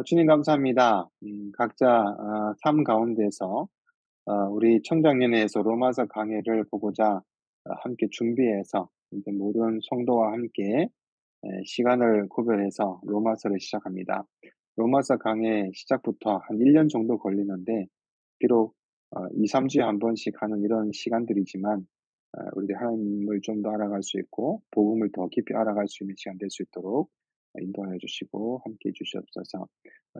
주님 감사합니다. 각자 삶 가운데서 우리 청장년회에서 로마서 강해를 보고자 함께 준비해서 이제 모든 성도와 함께 시간을 구별해서 로마서를 시작합니다. 로마서 강해 시작부터 한 1년 정도 걸리는데 비록 2-3 주에 한 번씩 하는 이런 시간들이지만 우리들이 하나님을 좀 더 알아갈 수 있고 복음을 더 깊이 알아갈 수 있는 시간 될 수 있도록 인도하여 주시고 함께해 주시옵소서.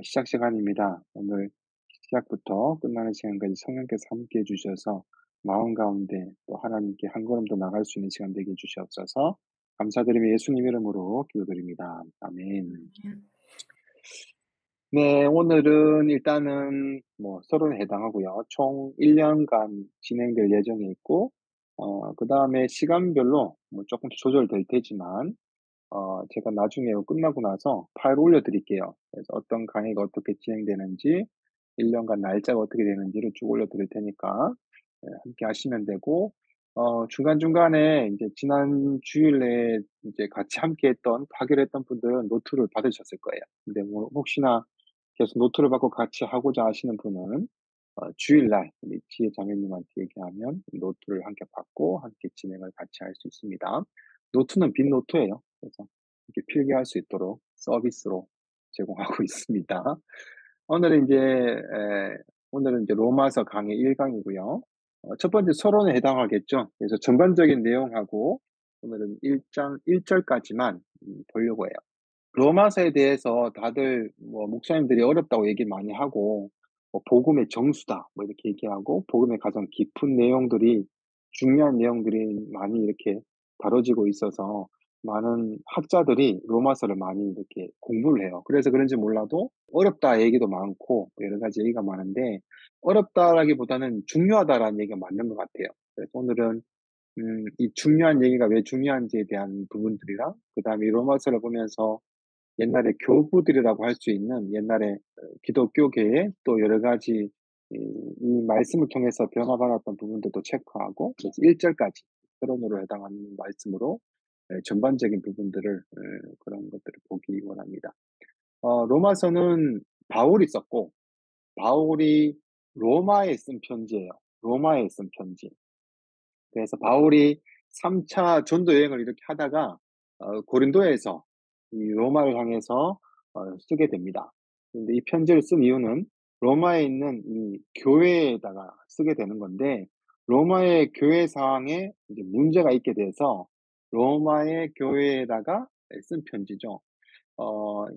시작 시간입니다. 오늘 시작부터 끝나는 시간까지 성령께서 함께해 주셔서 마음 가운데 또 하나님께 한 걸음 더 나갈 수 있는 시간 되게 해 주시옵소서. 감사드리며 예수님 이름으로 기도드립니다. 아멘. 네, 오늘은 일단은 뭐 서론에 해당하고요. 총 1년간 진행될 예정에 있고, 그 다음에 시간별로 뭐 조금 조절될 테지만, 제가 나중에 이거 끝나고 나서 파일 올려드릴게요. 그래서 어떤 강의가 어떻게 진행되는지, 1년간 날짜가 어떻게 되는지를 쭉 올려드릴 테니까, 함께 하시면 되고, 중간중간에 이제 지난 주일에 이제 같이 함께 했던, 파견했던 분들은 노트를 받으셨을 거예요. 근데 뭐 혹시나 계속 노트를 받고 같이 하고자 하시는 분은 주일날 우리 지혜 자매님한테 얘기하면 노트를 함께 받고 함께 진행을 같이 할 수 있습니다. 노트는 빈 노트예요. 그래서 이렇게 필기할 수 있도록 서비스로 제공하고 있습니다. 오늘은 이제 오늘은 이제 로마서 강의 1강이고요. 첫 번째 서론에 해당하겠죠. 그래서 전반적인 내용하고 오늘은 1장 1절까지만 보려고 해요. 로마서에 대해서 다들 뭐 목사님들이 어렵다고 얘기 많이 하고 뭐 복음의 정수다 뭐 이렇게 얘기하고 복음의 가장 깊은 내용들이 중요한 내용들이 많이 이렇게 다뤄지고 있어서 많은 학자들이 로마서를 많이 이렇게 공부를 해요. 그래서 그런지 몰라도 어렵다 얘기도 많고 여러 가지 얘기가 많은데 어렵다라기보다는 중요하다라는 얘기가 맞는 것 같아요. 그래서 오늘은 이 중요한 얘기가 왜 중요한지에 대한 부분들이랑 그다음에 이 로마서를 보면서 옛날에 교부들이라고 할 수 있는 옛날에 기독교계에 또 여러 가지 이 말씀을 통해서 변화받았던 부분들도 체크하고 그래서 1절까지 서론으로 해당하는 말씀으로 전반적인 부분들을 그런 것들을 보기 원합니다. 로마서는 바울이 썼고 바울이 로마에 쓴 편지예요. 로마에 쓴 편지. 그래서 바울이 3차 전도 여행을 이렇게 하다가 고린도에서 이 로마를 향해서 쓰게 됩니다. 근데 이 편지를 쓴 이유는 로마에 있는 이 교회에다가 쓰게 되는 건데 로마의 교회 상황에 이제 문제가 있게 돼서 로마의 교회에다가 쓴 편지죠.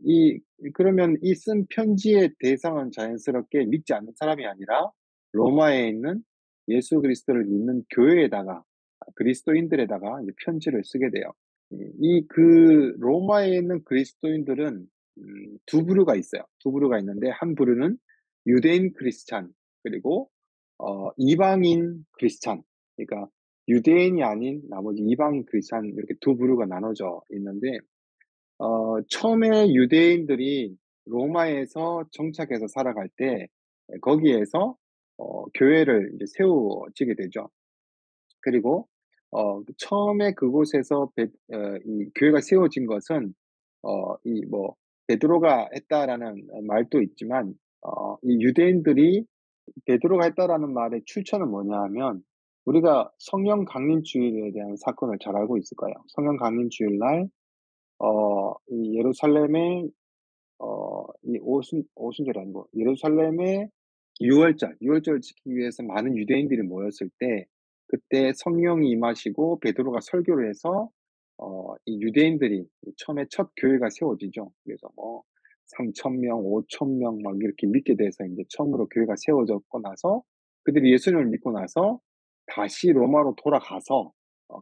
이 그러면 이 쓴 편지의 대상은 자연스럽게 믿지 않는 사람이 아니라 로마에 있는 예수 그리스도를 믿는 교회에다가 그리스도인들에다가 이제 편지를 쓰게 돼요. 이 로마에 있는 그리스도인들은 두 부류가 있어요. 두 부류가 있는데 한 부류는 유대인 크리스찬 그리고 이방인 크리스찬. 그러니까 유대인이 아닌 나머지 이방인 크리스찬 이렇게 두 부류가 나눠져 있는데 처음에 유대인들이 로마에서 정착해서 살아갈 때 거기에서 교회를 이제 세워지게 되죠. 그리고 처음에 그곳에서 이 교회가 세워진 것은 이 뭐 베드로가 했다라는 말도 있지만 이 유대인들이 베드로가 했다라는 말의 출처는 뭐냐 하면 우리가 성령 강림 주일에 대한 사건을 잘 알고 있을 거예요. 성령 강림 주일날 이 예루살렘에 이 오순절이 아니고 예루살렘에 유월절을 지키기 위해서 많은 유대인들이 모였을 때 그때 성령이 임하시고 베드로가 설교를 해서 이 유대인들이 처음에 첫 교회가 세워지죠. 그래서 뭐 3,000명, 5,000명 막 이렇게 믿게 돼서 인제 처음으로 교회가 세워졌고 나서 그들이 예수님을 믿고 나서 다시 로마로 돌아가서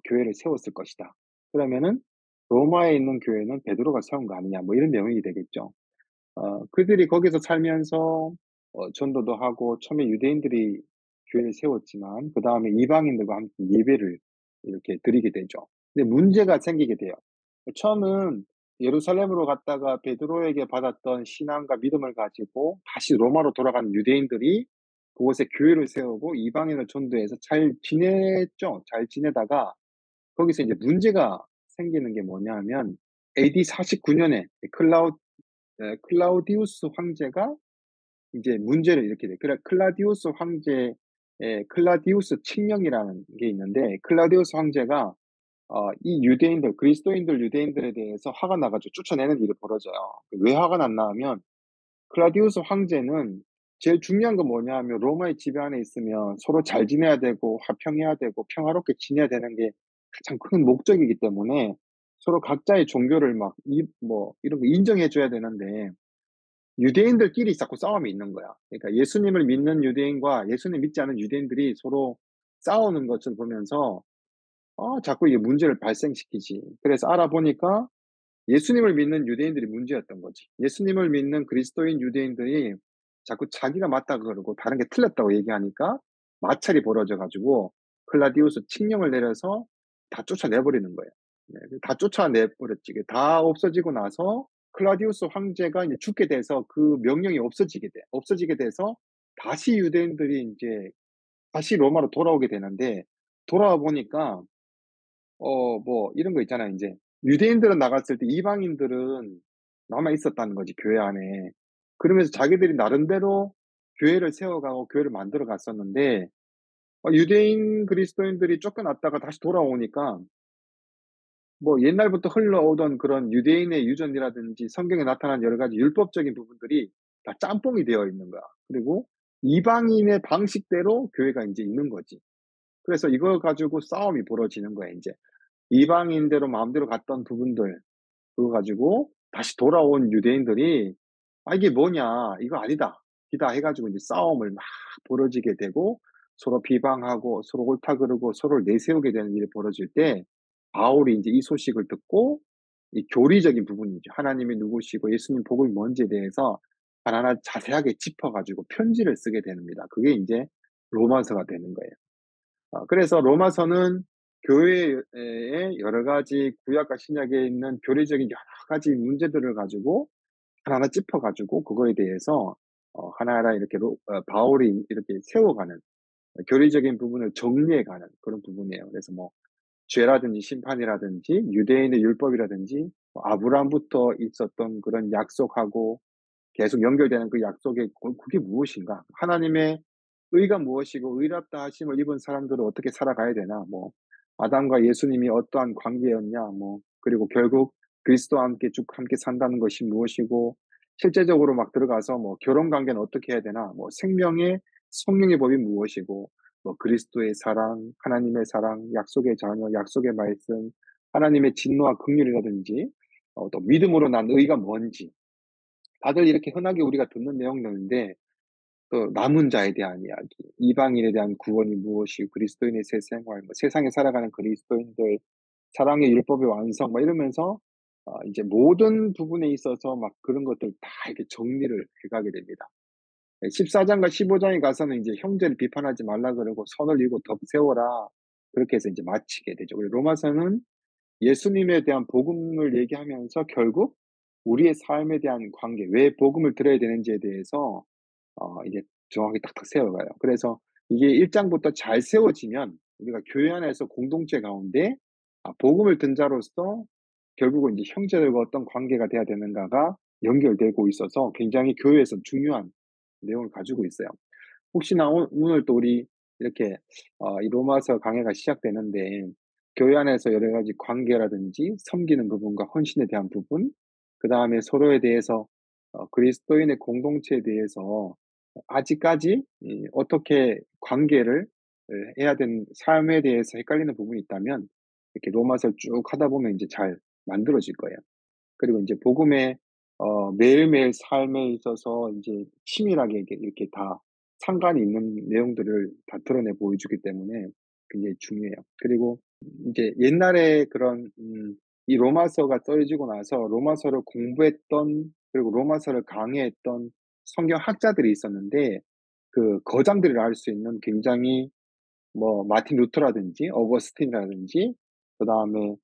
교회를 세웠을 것이다. 그러면은 로마에 있는 교회는 베드로가 세운 거 아니냐 뭐 이런 내용이 되겠죠. 그들이 거기서 살면서 전도도 하고 처음에 유대인들이 교회를 세웠지만 그다음에 이방인들과 함께 예배를 이렇게 드리게 되죠. 근데 문제가 생기게 돼요. 처음은 예루살렘으로 갔다가 베드로에게 받았던 신앙과 믿음을 가지고 다시 로마로 돌아간 유대인들이 그곳에 교회를 세우고 이방인을 전도해서 잘 지냈죠. 잘 지내다가 거기서 이제 문제가 생기는 게 뭐냐 하면 AD 49년에 클라우디우스 황제가 이제 문제를 일으키게 돼. 그래 클라디우스 황제의 클라디우스 칙령이라는 게 있는데, 클라디우스 황제가 이 유대인들, 그리스도인들 유대인들에 대해서 화가 나 가지고 쫓아내는 일이 벌어져요. 왜 화가 났나 하면, 클라디우스 황제는 제일 중요한 건 뭐냐 하면 로마의 지배 안에 있으면 서로 잘 지내야 되고 화평해야 되고 평화롭게 지내야 되는 게 가장 큰 목적이기 때문에 서로 각자의 종교를 막 이런 거 인정해 줘야 되는데, 유대인들끼리 자꾸 싸움이 있는 거야. 그러니까 예수님을 믿는 유대인과 예수님 믿지 않은 유대인들이 서로 싸우는 것을 보면서 자꾸 이게 문제를 발생시키지. 그래서 알아보니까 예수님을 믿는 유대인들이 문제였던 거지. 예수님을 믿는 그리스도인 유대인들이 자꾸 자기가 맞다고 그러고 다른 게 틀렸다고 얘기하니까 마찰이 벌어져 가지고 클라디우스 칙령을 내려서 다 쫓아내 버리는 거예요. 네. 다 쫓아내 버렸지. 이게 다 없어지고 나서 클라디우스 황제가 이제 죽게 돼서 그 명령이 없어지게 돼. 없어지게 돼서 다시 유대인들이 인제 다시 로마로 돌아오게 되는데, 돌아와 보니까 이런 거 있잖아요. 인제 유대인들은 나갔을 때 이방인들은 남아 있었다는 거지, 교회 안에. 그러면서 자기들이 나름대로 교회를 세워가고 교회를 만들어 갔었는데, 유대인 그리스도인들이 쫓겨났다가 다시 돌아오니까 옛날부터 흘러오던 그런 유대인의 유전이라든지 성경에 나타난 여러 가지 율법적인 부분들이 다 짬뽕이 되어 있는 거야. 그리고 이방인의 방식대로 교회가 인제 있는 거지. 그래서 이걸 가지고 싸움이 벌어지는 거야 인제. 이방인대로 마음대로 갔던 부분들, 그거 가지고 다시 돌아온 유대인들이 이게 뭐냐. 이거 아니다. 이다." 해 가지고 이제 싸움을 막 벌어지게 되고 서로 비방하고 서로 옳다 그러고 서로를 내세우게 되는 일이 벌어질 때, 바울이 인제 이 소식을 듣고 이 교리적인 부분이죠. 하나님이 누구시고 예수님 복음이 뭔지에 대해서 하나하나 자세하게 짚어 가지고 편지를 쓰게 됩니다. 그게 인제 로마서가 되는 거예요. 그래서 로마서는 교회의 여러 가지 구약과 신약에 있는 교리적인 여러 가지 문제들을 가지고 하나하나 짚어 가지고 그거에 대해서 하나하나 이렇게 바울이 이렇게 세워가는, 교리적인 부분을 정리해 가는 그런 부분이에요. 그래서 죄라든지 심판이라든지 유대인의 율법이라든지 아브라함부터 있었던 그런 약속하고 계속 연결되는 그 약속의 그게 무엇인가? 하나님의 의가 무엇이고 의롭다 하심을 입은 사람들은 어떻게 살아가야 되나? 아담과 예수님이 어떠한 관계였냐? 그리고 결국 그리스도와 함께 쭉 함께 산다는 것이 무엇이고, 실제적으로 막 들어가서 결혼 관계는 어떻게 해야 되나? 생명의 성령의 법이 무엇이고, 그리스도의 사랑, 하나님의 사랑, 약속의 자녀, 약속의 말씀, 하나님의 진노와 긍휼이라든지 또 믿음으로 난 의가 뭔지, 다들 이렇게 흔하게 우리가 듣는 내용들인데, 또 남은 자에 대한 이야기, 이방인에 대한 구원이 무엇이고 그리스도인의 새 생활, 세상에 살아가는 그리스도인들, 사랑의 율법의 완성 이러면서 이제 모든 부분에 있어서 막 그런 것들 다 이렇게 정리를 해 가게 됩니다. 14장과 15장에 가서는 이제 형제를 비판하지 말라 그러고 선을 이루고 덕 세워라, 그렇게 해서 이제 마치게 되죠. 그리고 로마서는 예수님에 대한 복음을 얘기하면서 결국 우리의 삶에 대한 관계, 왜 복음을 들어야 되는지에 대해서 이게 정확히 딱딱 세워가요. 그래서 이게 1 장부터 잘 세워지면 우리가 교회 안에서 공동체 가운데 복음을 든 자로서 결국은 이제 형제들과 어떤 관계가 돼야 되는가가 연결되고 있어서 굉장히 교회에서 중요한 내용을 가지고 있어요. 혹시나 오늘 또 우리 이렇게 이 로마서 강해가 시작되는데, 교회 안에서 여러 가지 관계라든지 섬기는 부분과 헌신에 대한 부분, 그다음에 서로에 대해서 그리스도인의 공동체에 대해서 아직까지 어떻게 관계를 해야 되는 삶에 대해서 헷갈리는 부분이 있다면 이렇게 로마서를 쭉 하다 보면 이제 잘 만들어질 거예요. 그리고 인제 복음의 매일매일 삶에 있어서 인제 치밀하게 이렇게 다 상관이 있는 내용들을 다 드러내 보여주기 때문에 굉장히 중요해요. 그리고 인제 옛날에 그런 이 로마서가 써지고 나서 로마서를 공부했던, 그리고 로마서를 강의했던 성경학자들이 있었는데, 그 거장들이라 할 수 있는 굉장히 마틴 루터라든지 어거스틴이라든지 그다음에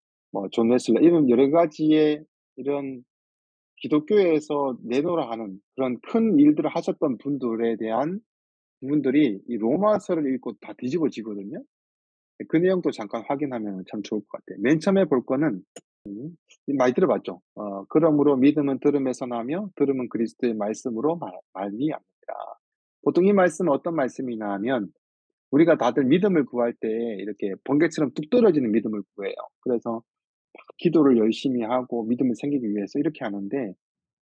존 웨슬리, 이런 여러 가지의 이런 기독교에서 내노라 하는 그런 큰 일들을 하셨던 분들에 대한 부분들이 이 로마서를 읽고 다 뒤집어지거든요. 그 내용도 잠깐 확인하면 참 좋을 것 같아요. 맨 처음에 볼 거는 음. 많이 들어봤죠. 그러므로 믿음은 들음에서 나며 들음은 그리스도의 말씀으로 말미암느니라. 보통 이 말씀은 어떤 말씀이냐 하면 우리가 다들 믿음을 구할 때 이렇게 번개처럼 뚝 떨어지는 믿음을 구해요. 그래서 막 기도를 열심히 하고 믿음을 생기기 위해서 이렇게 하는데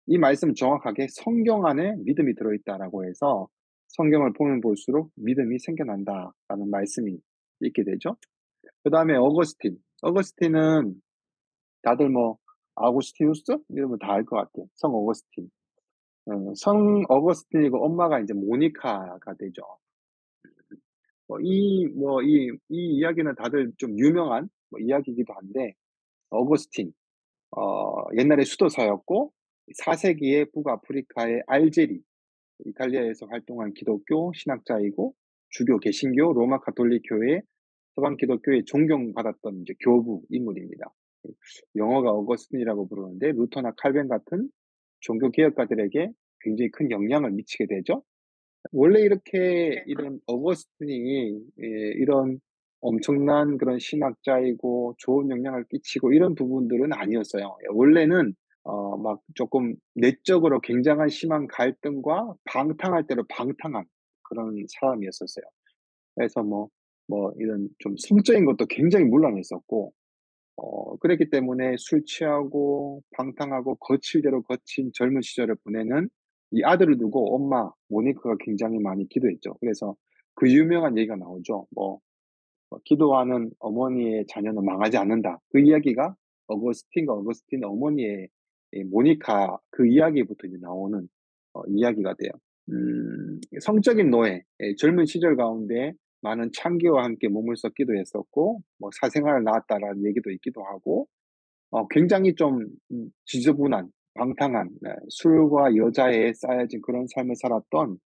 이 말씀은 정확하게 "성경 안에 믿음이 들어 있다."라고 해서 성경을 보면 볼수록 믿음이 생겨난다라는 말씀이 있게 되죠. 그다음에 어거스틴. 어거스틴은 다들 뭐 아구스티누스 이러면 다 알 것 같아요. 성 어거스틴. 성 어거스틴이고 엄마가 이제 모니카가 되죠. 이 이야기는 다들 좀 유명한 이야기이기도 한데 어거스틴 옛날에 수도사였고 4 세기에 북아프리카의 알제리, 이탈리아에서 활동한 기독교 신학자이고 주교 개신교 로마 가톨릭 교회 서방 기독교에 존경받았던 이제 교부 인물입니다. 영어가 어거스틴이라고 부르는데 루터나 칼빈 같은 종교 개혁가들에게 굉장히 큰 영향을 미치게 되죠. 원래 이렇게 이런 어거스틴이 이런 엄청난 그런 신학자이고 좋은 영향을 끼치고 이런 부분들은 아니었어요. 원래는 막 조금 내적으로 굉장한 심한 갈등과 방탕할 대로 방탕한 그런 사람이었었어요. 그래서 이런 좀 성적인 것도 굉장히 문란했었고 그랬기 때문에 술 취하고 방탕하고 거칠 대로 거친 젊은 시절을 보내는 이 아들을 두고 엄마 모니카가 굉장히 많이 기도했죠. 그래서 그 유명한 얘기가 나오죠. "기도하는 어머니의 자녀는 망하지 않는다." 그 이야기가 어거스틴과 어거스틴 어머니의 이 모니카 그 이야기부터 이제 나오는 이야기가 돼요. 성적인 노예, 젊은 시절 가운데 많은 창기와 함께 몸을 썩기도 했었고 사생활을 낳았다라는 얘기도 있기도 하고 굉장히 좀 지저분한 방탕한 술과 여자에 쌓여진 그런 삶을 살았던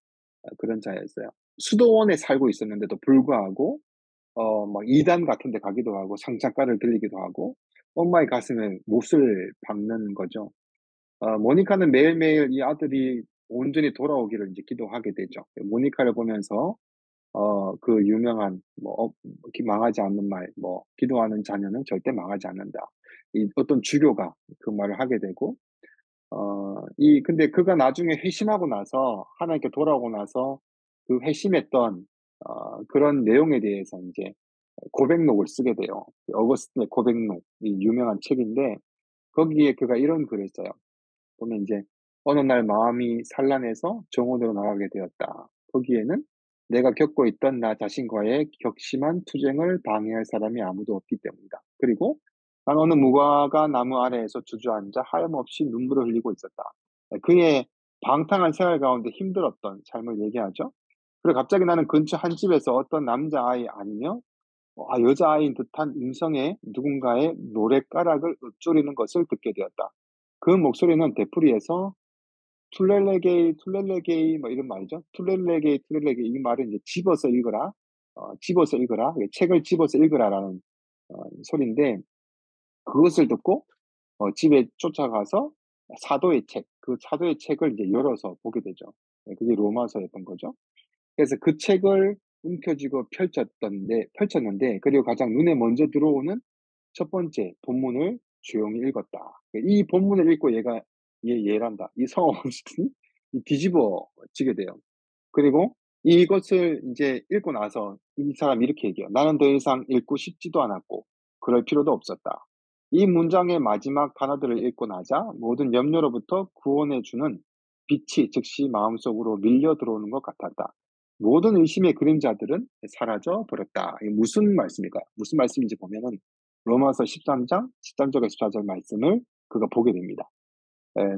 그런 자였어요. 수도원에 살고 있었는데도 불구하고 이단 같은 데 가기도 하고 상장가를 들리기도 하고 엄마의 가슴에 못을 박는 거죠. 모니카는 매일매일 이 아들이 온전히 돌아오기를 이제 기도하게 되죠. 모니카를 보면서 그 유명한 망하지 않는 말 "기도하는 자녀는 절대 망하지 않는다." 이 어떤 주교가 그 말을 하게 되고 근데 그가 나중에 회심하고 나서 하나님께 돌아오고 나서 그 회심했던 그런 내용에 대해서 인제 고백록을 쓰게 돼요. 그 어거스틴의 고백록 이 유명한 책인데 거기에 그가 이런 글을 써요. 보면 인제 "어느 날 마음이 산란해서 정원으로 나가게 되었다. 거기에는 내가 겪고 있던 나 자신과의 격심한 투쟁을 방해할 사람이 아무도 없기 때문이다. 그리고 난 어느 무화과 나무 아래에서 주저앉아 하염없이 눈물을 흘리고 있었다." 그의 방탕한 생활 가운데 힘들었던 삶을 얘기하죠. 그리고 갑자기 나는 근처 한 집에서 어떤 남자아이 아니며 여자아이인 듯한 음성의 누군가의 노랫가락을 읊조리는 것을 듣게 되었다. 그 목소리는 되풀이해서 툴렐레게이, 툴렐레게이 이런 말이죠. 툴렐레게이, 툴렐레게이 이 말은 이제 "집어서 읽어라. 집어서 읽어라. 책을 집어서 읽으라."라는 소리인데 그것을 듣고 집에 쫓아가서 사도의 책, 그 사도의 책을 이제 열어서 보게 되죠. 그게 로마서였던 거죠. 그래서 그 책을 움켜쥐고 펼쳤는데 그리고 가장 눈에 먼저 들어오는 첫 번째 본문을 조용히 읽었다. 이 본문을 읽고 얘란다. 이 성어스틴이 뒤집어지게 돼요. 그리고 이것을 인제 읽고 나서 이 사람이 이렇게 얘기해요. "나는 더 이상 읽고 싶지도 않았고 그럴 필요도 없었다." 이 문장의 마지막 단어들을 읽고 나자 모든 염려로부터 구원해 주는 빛이 즉시 마음속으로 밀려 들어오는 것 같았다. 모든 의심의 그림자들은 사라져 버렸다. 이게 무슨 말씀일까요? 무슨 말씀인지 보면은 로마서 13장 13 절에서 14절 말씀을 그가 보게 됩니다.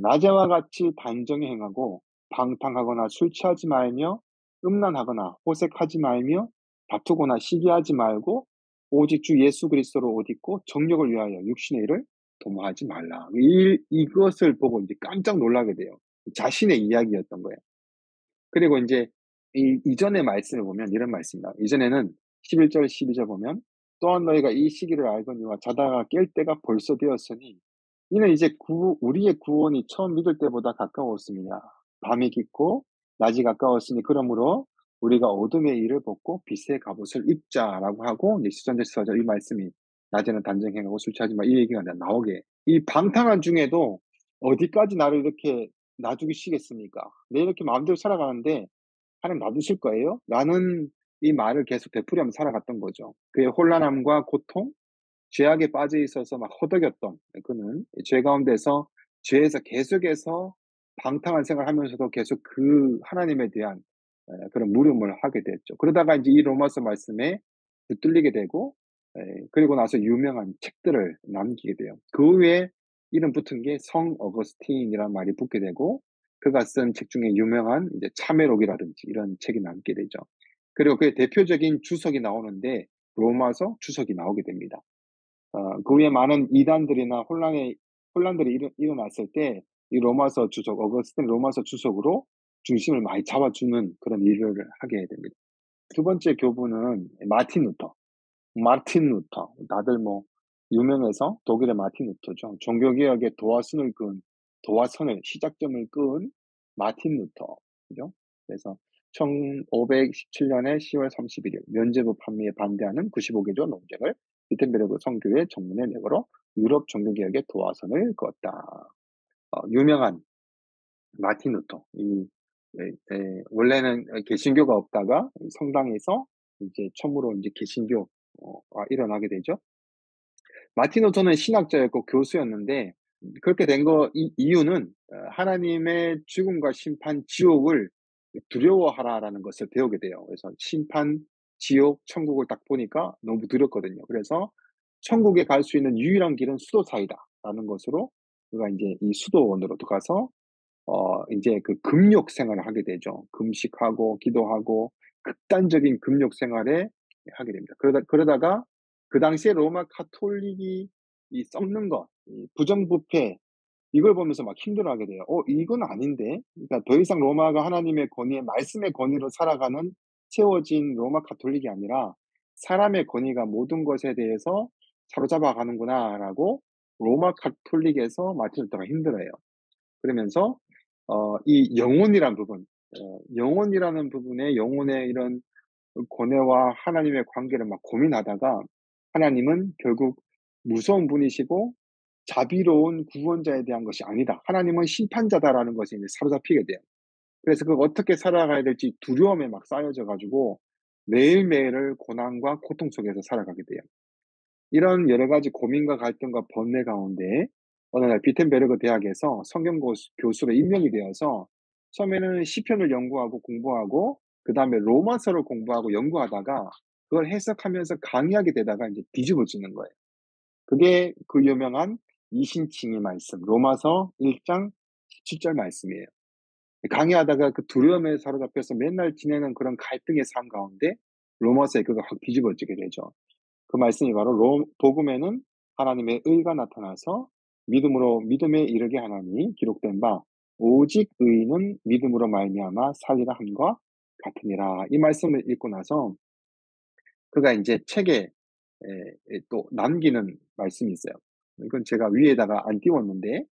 낮에와 같이 단정히 행하고 방탕하거나 술 취하지 말며 음란하거나 호색하지 말며 다투거나 시기하지 말고 오직 주 예수 그리스도로 옷 입고 정력을 위하여 육신의 일을 도모하지 말라. 이것을 보고 이제 깜짝 놀라게 돼요. 자신의 이야기였던 거예요. 그리고 인제 이 이전의 말씀을 보면 이런 말씀이 나와요. 이전에는 11절 12절 보면 "또한 너희가 이 시기를 알거니와 자다가 깰 때가 벌써 되었으니 이는 이제 우리의 구원이 처음 믿을 때보다 가까웠습니다. 밤이 깊고 낮이 가까웠으니 그러므로 우리가 어둠의 일을 벗고 빛의 갑옷을 입자."라고 하고 이제 13절 14절 이 말씀이 낮에는 단정행하고 술 취하지 마." 이 얘기가 나오게. 이 방탕한 중에도 어디까지 나를 이렇게 놔두기 시겠습니까? 내 이렇게 마음대로 살아가는데 하나님 놔두실 거예요? 라는 이 말을 계속 되풀이하면서 살아갔던 거죠. 그의 혼란함과 고통, 죄악에 빠져 있어서 막 허덕였던 그는 죄 가운데서 죄에서 계속해서 방탕한 생활을 하면서도 계속 그 하나님에 대한 그런 물음을 하게 됐죠. 그러다가 이제 이 로마서 말씀에 붙들리게 되고 그리고 나서 유명한 책들을 남기게 돼요. 그 후에 이름 붙은 게 성 어거스틴이라는 말이 붙게 되고 그가 쓴 책 중에 유명한 이제 참회록이라든지 이런 책이 남게 되죠. 그리고 그의 대표적인 주석이 나오는데 로마서 주석이 나오게 됩니다. 그 후에 많은 이단들이나 혼란들이 일어났을 때 이 로마서 주석, 어거스틴 로마서 주석으로 중심을 많이 잡아주는 그런 일을 하게 됩니다. 두 번째 교부는 마틴 루터. 마틴 루터. 다들 뭐 유명해서 독일의 마틴 루터죠. 종교개혁의 도화선을 시작점을 끄은 마틴 루터. 그죠? 그래서 1517년에 10월 31일 면죄부 판매에 반대하는 95개조 논쟁을 위텐베르그 성교회 정문에 내걸어 유럽 종교개혁의 도화선을 그었다. 유명한 마틴 루터. 원래는 개신교가 없다가 성당에서 이제 처음으로 이제 개신교가 일어나게 되죠. 마틴 루터는 신학자였고 교수였는데 그렇게 된 이유는 하나님의 죽음과 심판, 지옥을 두려워하라라는 것을 배우게 돼요. 그래서 심판, 지옥, 천국을 딱 보니까 너무 두렵거든요. 그래서 천국에 갈 수 있는 유일한 길은 수도사이다라는 것으로 그가 이제 이 수도원으로 들어가서 인제 그 금욕 생활을 하게 되죠. 금식하고 기도하고 극단적인 금욕 생활에 하게 됩니다. 그러다가 그 당시에 로마 가톨릭이 이 썩는 것, 이 부정부패 이걸 보면서 막 힘들어하게 돼요. '이건 아닌데.' 그러니까 더 이상 로마가 하나님의 권위에 말씀의 권위로 살아가는 세워진 로마 가톨릭이 아니라 '사람의 권위가 모든 것에 대해서 사로잡아 가는구나.'라고 로마 가톨릭에서 마틴 루터가 힘들어해요. 그러면서 이 영혼이란 부분, 영혼이라는 부분에 영혼의 이런 고뇌와 하나님의 관계를 막 고민하다가 하나님은 결국 무서운 분이시고 자비로운 구원자에 대한 것이 아니다. 하나님은 심판자다라는 것에 이제 사로잡히게 돼요. 그래서 그 어떻게 살아가야 될지 두려움에 막 쌓여져 가지고 매일매일을 고난과 고통 속에서 살아가게 돼요. 이런 여러 가지 고민과 갈등과 번뇌 가운데 어느 날 비텐베르그 대학에서 성경 교수로 임명이 되어서 처음에는 시편을 연구하고 공부하고 그다음에 로마서를 공부하고 연구하다가 그걸 해석하면서 강의하게 되다가 이제 뒤집어지는 거예요. 그게 그 유명한 이신칭의 말씀 로마서 1장 17절 말씀이에요. 강의하다가 그 두려움에 사로잡혀서 맨날 지내는 그런 갈등의 삶 가운데 로마서에 그가 확 뒤집어지게 되죠. 그 말씀이 바로 복음에는 하나님의 의가 나타나서 믿음으로 믿음에 이르게 하나니 기록된 바 오직 의인은 믿음으로 말미암아 살리라 함과 같으니라. 이 말씀을 읽고 나서 그가 인제 책에 또 남기는 말씀이 있어요. 이건 제가 위에다가 안 띄웠는데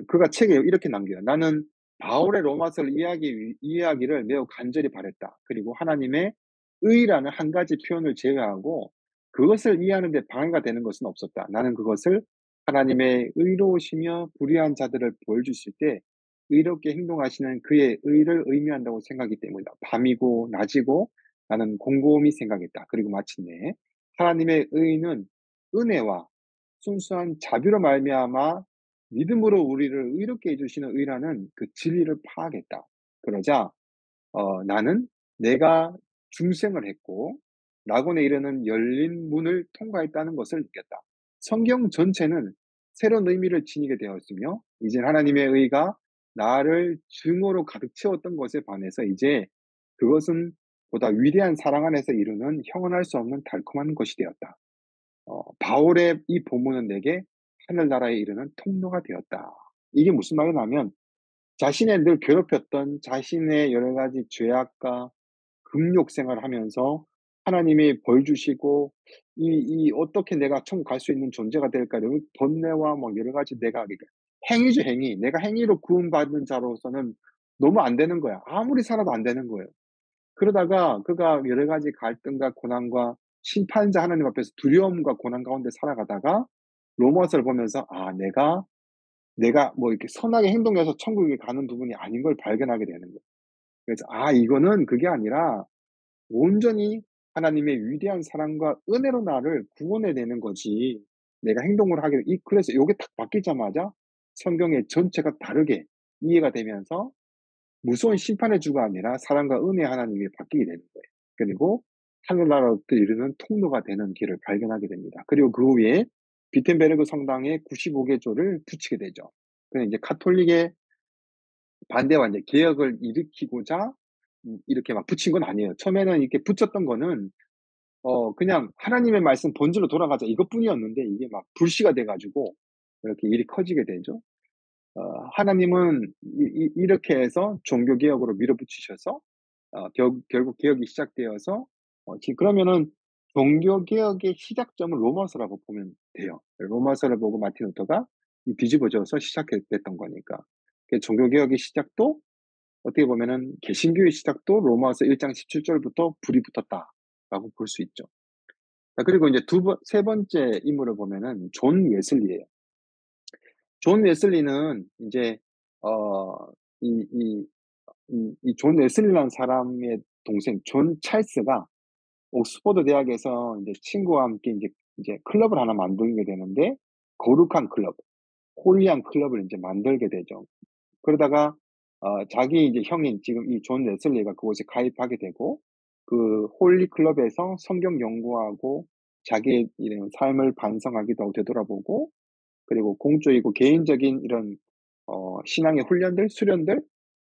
그가 책에 이렇게 남겨요. "나는 바울의 로마서를 이해하기를 매우 간절히 바랐다. 그리고 하나님의 의라는 한 가지 표현을 제외하고 그것을 이해하는 데 방해가 되는 것은 없었다. 나는 그것을 하나님의 의로우시며 불의한 자들을 벌 주실 때 의롭게 행동하시는 그의 의를 의미한다고 생각하기 때문이다. 밤이고 낮이고 나는 곰곰이 생각했다. 그리고 마침내 하나님의 의는 은혜와 순수한 자비로 말미암아 믿음으로 우리를 의롭게 해 주시는 의라는 그 진리를 파악했다. 그러자 나는 내가 중생을 했고 낙원에 이르는 열린 문을 통과했다는 것을 느꼈다. 성경 전체는 새로운 의미를 지니게 되었으며 이제 하나님의 의가 나를 증오로 가득 채웠던 것에 반해서 이제 그것은 보다 위대한 사랑 안에서 이루는 형언할 수 없는 달콤한 것이 되었다. 바울의 이 본문은 내게 하늘나라에 이르는 통로가 되었다. 이게 무슨 말이냐면 자신의 늘 괴롭혔던 자신의 여러 가지 죄악과 금욕 생활을 하면서 하나님이 벌 주시고 어떻게 내가 천국 갈 수 있는 존재가 될까 이런 번뇌와 뭐 여러 가지 내가 행위죠, 행위. 내가 행위로 구원받는 자로서는 너무 안 되는 거야. 아무리 살아도 안 되는 거예요. 그러다가 그가 여러 가지 갈등과 고난과 심판자 하나님 앞에서 두려움과 고난 가운데 살아가다가 로마서를 보면서 '아 내가 뭐 이렇게 선하게 행동해서 천국에 가는 부분이 아닌 걸 발견하게 되는 거예요. 그래서 '아 이거는 그게 아니라 온전히 하나님의 위대한 사랑과 은혜로 나를 구원해 내는 거지. 내가 행동을 하게' 그래서 요게 딱 바뀌자마자 성경의 전체가 다르게 이해가 되면서 무서운 심판의 주가 아니라 사랑과 은혜의 하나님이 바뀌게 되는 거예요. 그리고 하늘나라로 이르는 통로가 되는 길을 발견하게 됩니다. 그리고 그 후에 비텐베르그 성당에 95개 조를 붙이게 되죠. 그는 이제 카톨릭의 반대와 이제 개혁을 일으키고자 이렇게 막 붙인 건 아니에요. 처음에는 이렇게 붙였던 거는 그냥 '하나님의 말씀 본질로 돌아가자.' 이것뿐이었는데 이게 막 불씨가 돼 가지고 이렇게 일이 커지게 되죠. 하나님은 이렇게 해서 종교 개혁으로 밀어붙이셔서 결국 개혁이 시작되어서 그러면은 종교 개혁의 시작점은 로마서라고 보면 돼요. 로마서를 보고 마틴 루터가 이 뒤집어져서 시작됐던 거니까. 그 종교 개혁의 시작도 어떻게 보면은 개신교의 시작도 로마서 1장 17 절부터 불이 붙었다라고 볼 수 있죠. 자 그리고 인제 세 번째 인물을 보면은 존 웨슬리예요. 존 웨슬리는 인제 어 이 이 존 웨슬리라는 사람의 동생 존 찰스가 옥스퍼드 대학에서 인제 친구와 함께 인제 클럽을 하나 만들게 되는데 거룩한 클럽, 홀리한 클럽을 인제 만들게 되죠. 그러다가 자기 이제 형인 지금 이 존 웨슬리가 그곳에 가입하게 되고 그 홀리 클럽에서 성경 연구하고 자기의 이런 삶을 반성하기도 하고 되돌아보고 그리고 공적이고 개인적인 이런 신앙의 훈련들, 수련들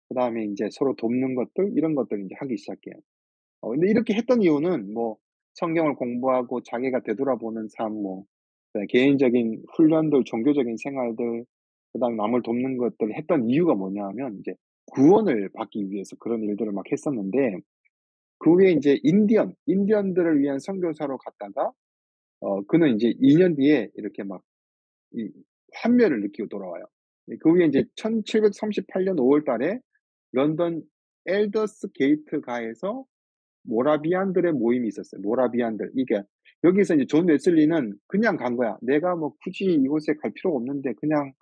그다음에 인제 서로 돕는 것들 이런 것들을 인제 하기 시작해요. 근데 이렇게 했던 이유는 뭐 성경을 공부하고 자기가 되돌아보는 삶 뭐 그다음에 개인적인 훈련들, 종교적인 생활들 그다음에 남을 돕는 것들을 했던 이유가 뭐냐 하면 인제 구원을 받기 위해서 그런 일들을 막 했었는데 그 후에 인제 인디언들을 위한 선교사로 갔다가 그는 인제 2년 뒤에 이렇게 막 이 환멸을 느끼고 돌아와요. 그 후에 인제 1738년 5월 달에 런던 엘더스 게이트가에서 모라비안들의 모임이 있었어요. 모라비안들. 이게 여기서 이제 존 웨슬리는 그냥 간 거야. 내가 뭐 굳이 이곳에 갈 필요가 없는데 그냥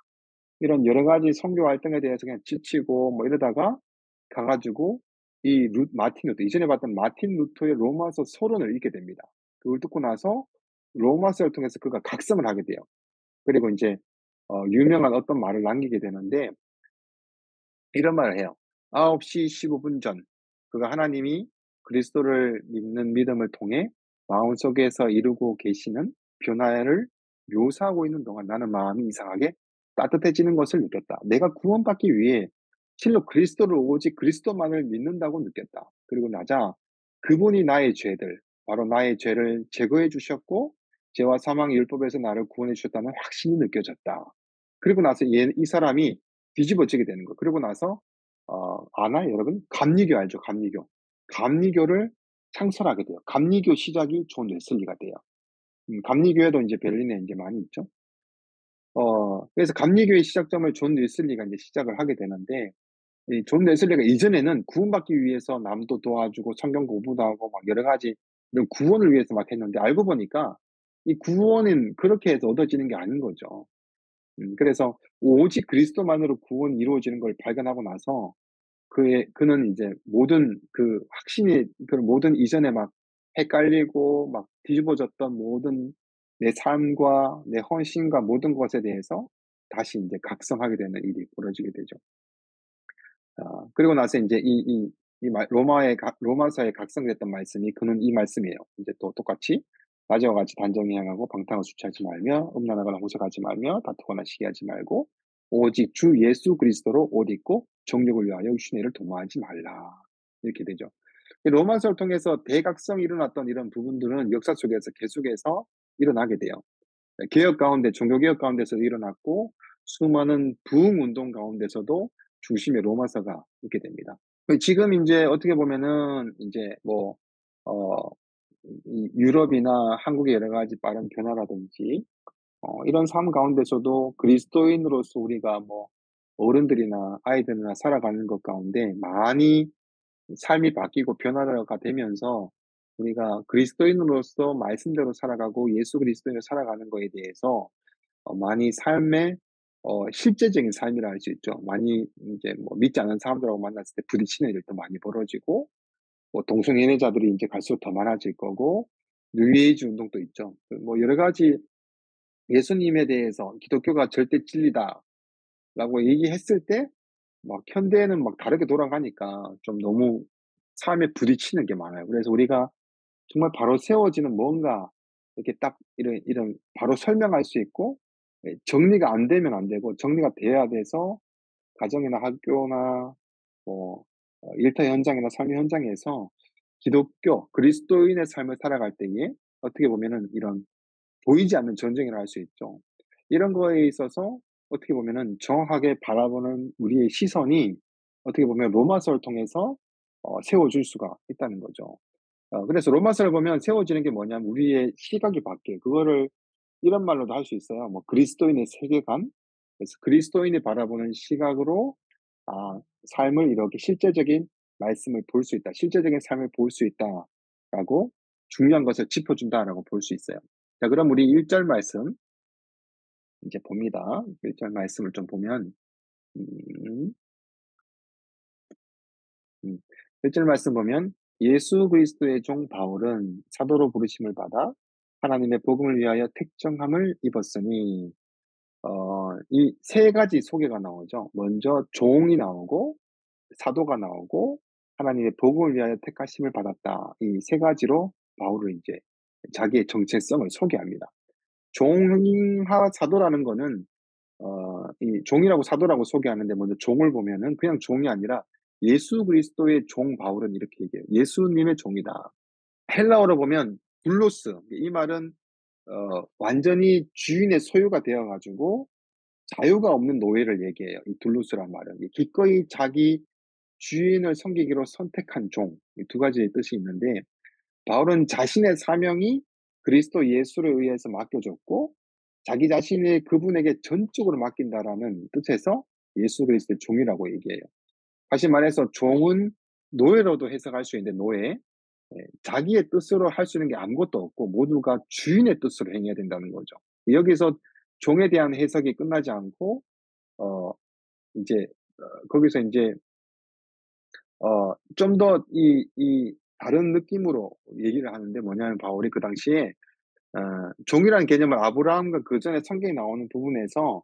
이런 여러 가지 선교 활동에 대해서 그냥 지치고 뭐 이러다가 가 가지고 이 마틴 루터 이전에 봤던 마틴 루터의 로마서 서론을 읽게 됩니다. 그걸 듣고 나서 로마서를 통해서 그가 각성을 하게 돼요. 그리고 인제 유명한 어떤 말을 남기게 되는데 이런 말을 해요. 9시 15분 전 그가 하나님이 그리스도를 믿는 믿음을 통해 마음속에서 이루고 계시는 변화를 묘사하고 있는 동안 나는 마음이 이상하게 따뜻해지는 것을 느꼈다. 내가 구원받기 위해 실로 그리스도를 오직 그리스도만을 믿는다고 느꼈다. 그리고 나자 그분이 나의 죄들, 바로 나의 죄를 제거해 주셨고 죄와 사망의 율법에서 나를 구원해 주셨다는 확신이 느껴졌다. 그리고 나서 이 사람이 뒤집어지게 되는 거예요. 그러고 나서 아나요 여러분? 감리교 알죠? 감리교. 감리교를 창설하게 돼요. 감리교 시작이 존 웨슬리가 돼요. 감리교회도 인제 베를린에 인제 많이 있죠. 그래서 감리교의 시작점을 존 웨슬리가 인제 시작을 하게 되는데 이 존 웨슬리가 이전에는 구원받기 위해서 남도 도와주고 성경 공부도 하고 막 여러 가지 이런 구원을 위해서 막 했는데 알고 보니까 이 구원은 그렇게 해서 얻어지는 게 아닌 거죠. 그래서 오직 그리스도만으로 구원이 이루어지는 걸 발견하고 나서 그는 이제 모든 그 확신이 그 모든 이전에 막 헷갈리고 막 뒤집어졌던 모든 내 삶과 내 헌신과 모든 것에 대해서 다시 인제 각성하게 되는 일이 벌어지게 되죠. 그리고 나서 인제 이 로마서에 각성됐던 말씀이 그는 이 말씀이에요. 인제 또 똑같이 "낮에와 같이 단정히 행하고 방탕을 수치하지 말며 음란하거나 호색하지 말며 다투거나 시기하지 말고 오직 주 예수 그리스도로 옷 입고 정욕을 위하여 육신의 일을 도모하지 말라." 이렇게 되죠. 이 로마서를 통해서 대각성이 일어났던 이런 부분들은 역사 속에서 계속해서 일어나게 돼요. 개혁 가운데 종교 개혁 가운데서도 일어났고 수많은 부흥 운동 가운데서도 중심에 로마서가 있게 됩니다. 지금 인제 어떻게 보면은 인제 뭐 어 이 유럽이나 한국의 여러 가지 빠른 변화라든지 이런 삶 가운데서도 그리스도인으로서 우리가 뭐 어른들이나 아이들이나 살아가는 것 가운데 많이 삶이 바뀌고 변화가 되면서 우리가 그리스도인으로서 말씀대로 살아가고 예수 그리스도인으로 살아가는 거에 대해서 많이 삶의 실제적인 삶이라 할 수 있죠. 많이 인제 뭐 믿지 않는 사람들하고 만났을 때 부딪히는 일도 많이 벌어지고, 뭐 동성애자들이 인제 갈수록 더 많아질 거고, 뉴에이지 운동도 있죠. 뭐 여러 가지 예수님에 대해서 "기독교가 절대 진리다."라고 얘기했을 때 막 현대에는 막 다르게 돌아가니까 좀 너무 삶에 부딪히는 게 많아요. 그래서 우리가 정말 바로 세워지는 뭔가 이렇게 딱 이런 바로 설명할 수 있고, 정리가 안 되면 안 되고 정리가 돼야 돼서 가정이나 학교나 뭐 일터 현장이나 삶의 현장에서 기독교 그리스도인의 삶을 살아갈 때에 어떻게 보면은 이런 보이지 않는 전쟁이라 할 수 있죠. 이런 거에 있어서 어떻게 보면은 정확하게 바라보는 우리의 시선이 어떻게 보면 로마서를 통해서 세워질 수가 있다는 거죠. 그래서 로마서를 보면 세워지는 게 뭐냐면 우리의 시각이 바뀌어요. 그거를 이런 말로도 할 수 있어요. 뭐 그리스도인의 세계관. 그래서 그리스도인이 바라보는 시각으로 삶을 이렇게 실제적인 말씀을 볼 수 있다. 실제적인 삶을 볼 수 있다라고 중요한 것을 짚어준다라고 볼 수 있어요. 자, 그럼 우리 1절 말씀 이제 봅니다. 1절 말씀을 좀 보면, 음, 음, 1절 말씀 보면, 예수 그리스도의 종 바울은 사도로 부르심을 받아 하나님의 복음을 위하여 택정함을 입었으니, 이 세 가지 소개가 나오죠. 먼저 종이 나오고, 사도가 나오고, 하나님의 복음을 위하여 택하심을 받았다. 이 세 가지로 바울을 이제 자기의 정체성을 소개합니다. 종하 사도라는 거는 이 종이라고 사도라고 소개하는데, 먼저 종을 보면은 그냥 종이 아니라 예수 그리스도의 종 바울은 이렇게 얘기해요. "예수님의 종이다." 헬라어로 보면 둘로스, 이 말은 완전히 주인의 소유가 되어 가지고 자유가 없는 노예를 얘기해요. 이 둘로스란 말은. 이 기꺼이 자기 주인을 섬기기로 선택한 종, 이 두 가지의 뜻이 있는데, 바울은 자신의 사명이 그리스도 예수에 의해서 맡겨졌고 자기 자신이 그분에게 전적으로 맡긴다라는 뜻에서 예수 그리스도의 종이라고 얘기해요. 다시 말해서 종은 노예로도 해석할 수 있는데, 노예. 자기의 뜻으로 할 수 있는 게 아무것도 없고 모두가 주인의 뜻으로 행해야 된다는 거죠. 여기서 종에 대한 해석이 끝나지 않고 어 인제 거기서 인제 좀 더 다른 느낌으로 얘기를 하는데, 뭐냐면 바울이 그 당시에 종이라는 개념을 아브라함과 그전에 성경에 나오는 부분에서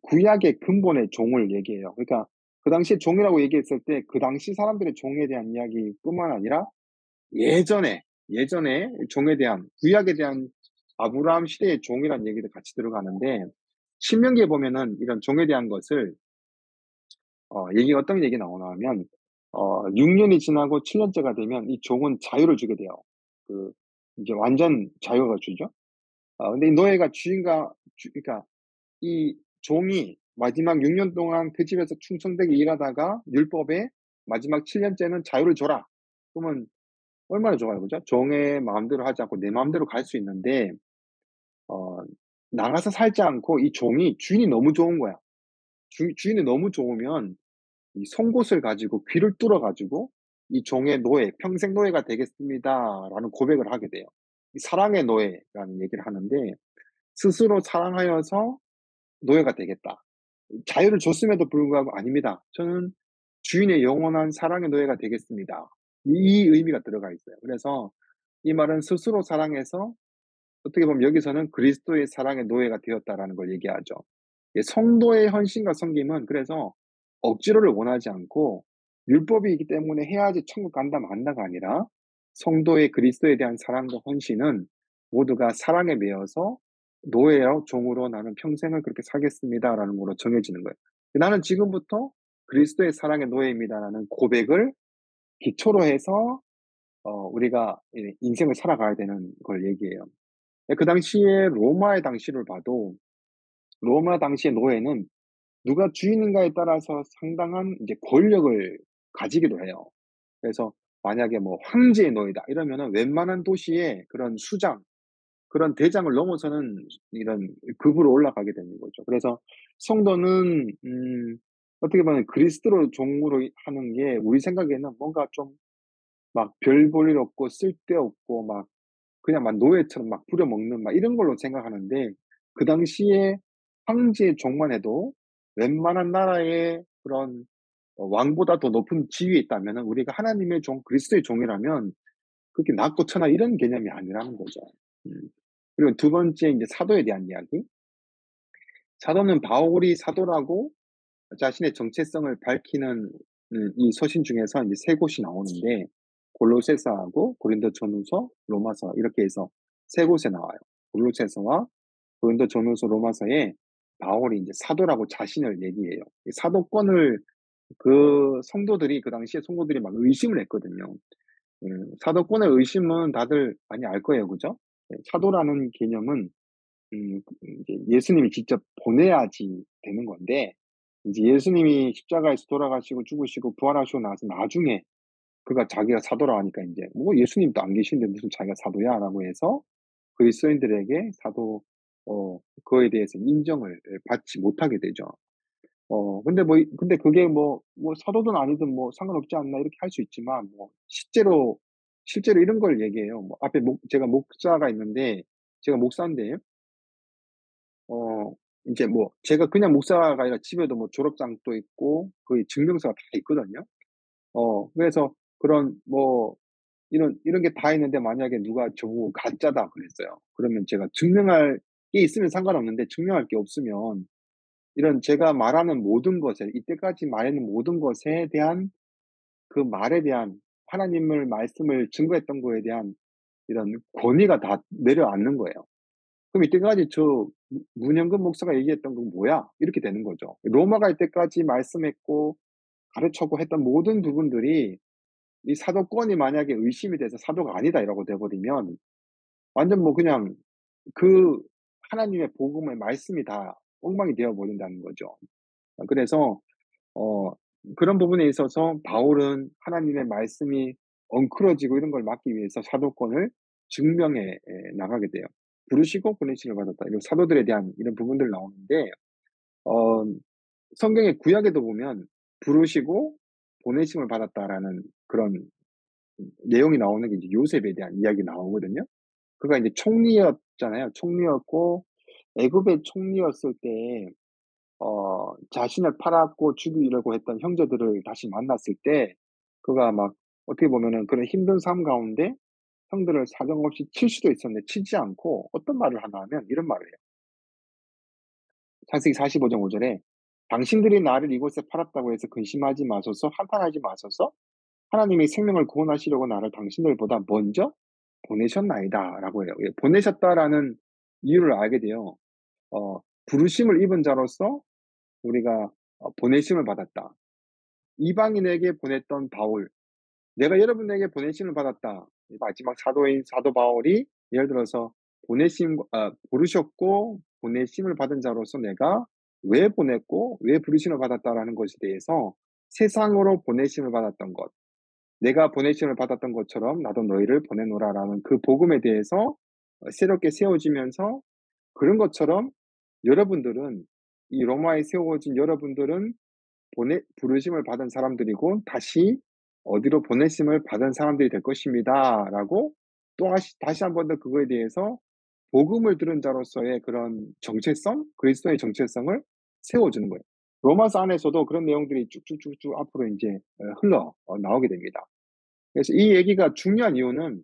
구약의 근본의 종을 얘기해요. 그러니까 그 당시에 종이라고 얘기했을 때 그 당시 사람들의 종에 대한 이야기뿐만 아니라 예전에 종에 대한, 구약에 대한 아브라함 시대의 종이라는 얘기도 같이 들어가는데, 신명기에 보면은 이런 종에 대한 것을 어떤 얘기 나오나 하면 6 년이 지나고 7 년째가 되면 이 종은 자유를 주게 돼요. 그 이제 완전 자유가 주죠. 근데 이 노예가 주인과 그러니까 이 종이 마지막 6년 동안 그 집에서 충성되게 일하다가 율법에 마지막 7 년째는 자유를 줘라. 그러면 얼마나 좋아요. 그죠? 종의 마음대로 하지 않고 내 마음대로 갈 수 있는데, 어 나가서 살지 않고 이 종이 주인이 너무 좋은 거야. 주인이 너무 좋으면 이 송곳을 가지고 귀를 뚫어 가지고 이 종의 노예, "평생 노예가 되겠습니다."라는 고백을 하게 돼요. 이 사랑의 노예라는 얘기를 하는데, 스스로 사랑하여서 노예가 되겠다. 자유를 줬음에도 불구하고 "아닙니다. 저는 주인의 영원한 사랑의 노예가 되겠습니다." 이 의미가 들어가 있어요. 그래서 이 말은 스스로 사랑해서 어떻게 보면 여기서는 그리스도의 사랑의 노예가 되었다라는 걸 얘기하죠. 성도의 헌신과 섬김은 그래서 억지로를 원하지 않고 율법이 있기 때문에 해야지 천국 간다 만다가 아니라, 성도의 그리스도에 대한 사랑과 헌신은 모두가 사랑에 매여서 노예요 종으로 "나는 평생을 그렇게 살겠습니다."라는 걸로 정해지는 거예요. "나는 지금부터 그리스도의 사랑의 노예입니다."라는 고백을 기초로 해서 우리가 인생을 살아가야 되는 걸 얘기해요. 그 당시에 로마의 당시를 봐도 로마 당시의 노예는 누가 주인인가에 따라서 상당한 이제 권력을 가지기도 해요. 그래서 만약에 뭐 "황제의 노예다." 이러면은 웬만한 도시의 그런 수장, 그런 대장을 넘어서는 이런 급으로 올라가게 되는 거죠. 그래서 성도는 어떻게 보면 그리스도를 종으로 하는 게 우리 생각에는 뭔가 좀 막 별 볼 일 없고 쓸데없고 막 그냥 막 노예처럼 막 부려먹는 막 이런 걸로 생각하는데, 그 당시에 황제의 종만 해도 웬만한 나라의 그런 왕보다 더 높은 지위에 있다면은 우리가 하나님의 종, 그리스도의 종이라면 그렇게 낮고 천하 이런 개념이 아니라는 거죠. 음. 그리고 두 번째 인제 사도에 대한 이야기. 사도는 바울이 사도라고 자신의 정체성을 밝히는 이 서신 중에서 이제 세 곳이 나오는데, 골로새서하고 고린도전후서, 로마서 이렇게 해서 세 곳에 나와요. 골로새서와 고린도전후서, 로마서에 바울이 이제 사도라고 자신을 얘기해요. 이 사도권을 그 성도들이, 그 당시에 성도들이 막 의심을 했거든요. 사도권의 의심은 다들 많이 알 거예요. 그죠? 예, 사도라는 개념은 이제 예수님이 직접 보내야지 되는 건데, 이제 예수님이 십자가에서 돌아가시고 죽으시고 부활하시고 나서 나중에 그가 자기가 사도라 하니까 인제 "뭐 예수님도 안 계신데 무슨 자기가 사도야?"라고 해서 그리스도인들에게 사도 그거에 대해서 인정을 받지 못하게 되죠. 근데 근데 그게 뭐 '사도든 아니든 뭐 상관없지 않나?' 이렇게 할 수 있지만, 뭐 실제로 이런 걸 얘기해요. 뭐 앞에 제가 목사가 있는데, 제가 목사인데 어 인제 뭐 제가 그냥 목사가 아니라 집에도 뭐 졸업장도 있고 거의 증명서가 다 있거든요. 그래서 그런 뭐 이런 게 다 있는데, 만약에 누가 저보고 "가짜다." 그랬어요. 그러면 제가 증명할 게 있으면 상관없는데, 증명할 게 없으면 이런 제가 말하는 모든 것에, 이때까지 말했는 모든 것에 대한 그 말에 대한 하나님을 말씀을 증거했던 거에 대한 이런 권위가 다 내려앉는 거예요. 그럼 이때까지 저 문현근 목사가 얘기했던 건 뭐야? 이렇게 되는 거죠. 로마가 이때까지 말씀했고 가르쳤고 했던 모든 부분들이 이 사도권이 만약에 의심이 돼서 사도가 아니다 이라고 돼 버리면 완전 뭐 그냥 그 하나님의 복음의 말씀이 다 엉망이 되어 버린다는 거죠. 그래서 어 그런 부분에 있어서 바울은 하나님의 말씀이 엉클어지고 이런 걸 막기 위해서 사도권을 증명해 나가게 돼요. 부르시고 보내심을 받았다. 이 사도들에 대한 이런 부분들 나오는데, 어 성경의 구약에도 보면 부르시고 보내심을 받았다라는 그런 내용이 나오는 게 이제 요셉에 대한 이야기 나오거든요. 그가 이제 총리였잖아요. 총리였고 애굽의 총리였을 때 자신을 팔았고 죽이려고 했던 형제들을 다시 만났을 때, 그가 막 어떻게 보면은 그런 힘든 삶 가운데 형들을 사정없이 칠 수도 있었는데 치지 않고 어떤 말을 하나 하면 이런 말을 해요. 창세기 45장 5 절에 "당신들이 나를 이곳에 팔았다고 해서 근심하지 마소서. 한탄하지 마소서. 하나님이 생명을 구원하시려고 나를 당신들보다 먼저 보내셨나이다."라고 해요. 예, 보내셨다라는 이유를 알게 돼요. 부르심을 입은 자로서 우리가 보내심을 받았다. 이방인에게 보냈던 바울, 내가 여러분에게 보내심을 받았다. 이 마지막 사도인 사도 바울이 예를 들어서 부르셨고 보내심을 받은 자로서 내가 왜 보냈고 왜 부르심을 받았다라는 것에 대해서 세상으로 보내심을 받았던 것, 내가 보내심을 받았던 것처럼 나도 너희를 보내노라라는 그 복음에 대해서 새롭게 세워지면서, 그런 것처럼 여러분들은, 이 로마에 세워진 여러분들은 부르심을 받은 사람들이고 다시 어디로 보내심을 받은 사람들이 될 것입니다라고, 또 다시 한 번 더 그거에 대해서 복음을 들은 자로서의 그런 정체성, 그리스도의 정체성을 세워주는 거예요. 로마서 안에서도 그런 내용들이 쭉쭉쭉쭉 앞으로 인제 흘러 나오게 됩니다. 그래서 이 얘기가 중요한 이유는,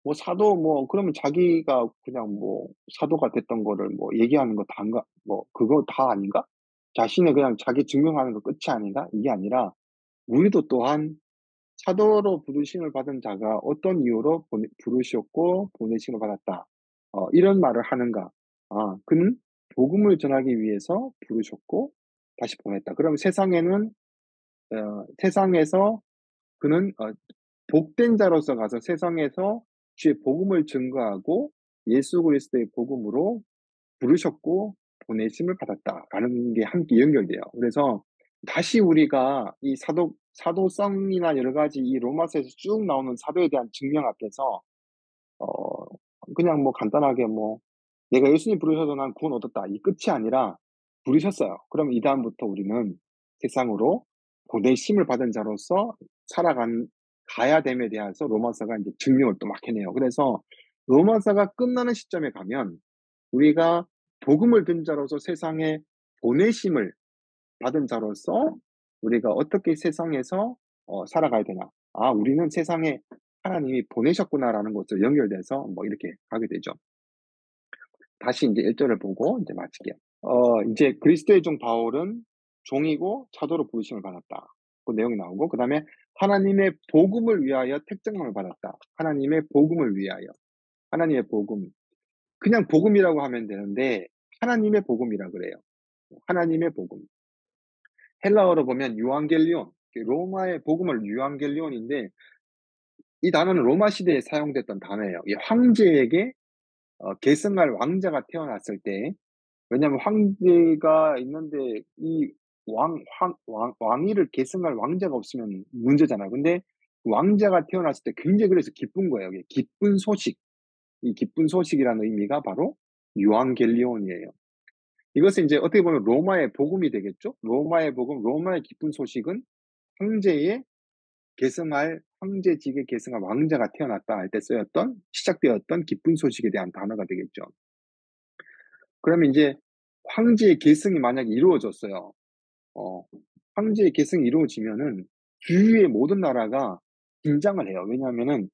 뭐 사도 뭐 그러면 자기가 그냥 뭐 사도가 됐던 거를 뭐 얘기하는 거 다인가, 뭐 그거 다 아닌가? 자신의 그냥 자기 증명하는 거 끝이 아닌가? 이게 아니라 우리도 또한 사도로 부르심을 받은 자가 어떤 이유로 부르셨고 보내심을 받았다. 이런 말을 하는가? 그는 복음을 전하기 위해서 부르셨고 다시 보냈다. 그럼 세상에서 그는 복된 자로서 가서 세상에서 주의 복음을 증거하고 예수 그리스도의 복음으로 부르셨고 보내심을 받았다라는 게 함께 연결돼요. 그래서 다시 우리가 이 사도성이나 여러 가지 이 로마서에서 쭉 나오는 사도에 대한 증명 앞에서 어 그냥 뭐 간단하게 뭐 '내가 예수님 부르셔서 난 구원 얻었다.' 이 끝이 아니라 부르셨어요. 그럼 이다음부터 우리는 세상으로 보내심을 받은 자로서 살아가는 가야 됨에 대해서 로마서가 이제 증명을 또 막 해내요. 그래서 로마서가 끝나는 시점에 가면 우리가 복음을 든 자로서 세상에 보내심을 받은 자로서 우리가 어떻게 세상에서 살아가야 되나. '아 우리는 세상에 하나님이 보내셨구나.'라는 것으로 연결돼서 뭐 이렇게 가게 되죠. 다시 인제 1 절을 보고 인제 마칠게요. 인제 그리스도의 종 바울은 종이고 차도로 부르심을 받았다. 그 내용이 나오고 그다음에 하나님의 복음을 위하여 택정함을 받았다. 하나님의 복음을 위하여. 하나님의 복음. 그냥 복음이라고 하면 되는데 하나님의 복음이라 그래요. 하나님의 복음. 헬라어로 보면 유앙겔리온, 로마의 복음을 유앙겔리온인데 이 단어는 로마 시대에 사용됐던 단어예요. 이 황제에게 계승할 왕자가 태어났을 때, 왜냐하면 황제가 있는데 이 왕위를 계승할 왕자가 없으면 문제잖아요. 근데 왕자가 태어났을 때 굉장히 그래서 기쁜 거예요. 이게 기쁜 소식. 이 기쁜 소식이라는 의미가 바로 유앙겔리온이에요. 이것은 이제 어떻게 보면 로마의 복음이 되겠죠. 로마의 복음, 로마의 기쁜 소식은 황제의 계승할 황제직에 계승할 왕자가 태어났다 할 때 쓰였던 시작되었던 기쁜 소식에 대한 단어가 되겠죠. 그러면 이제 황제의 계승이 만약에 이루어졌어요. 어 황제의 계승이 이루어지면은 주위의 모든 나라가 긴장을 해요. 왜냐하면은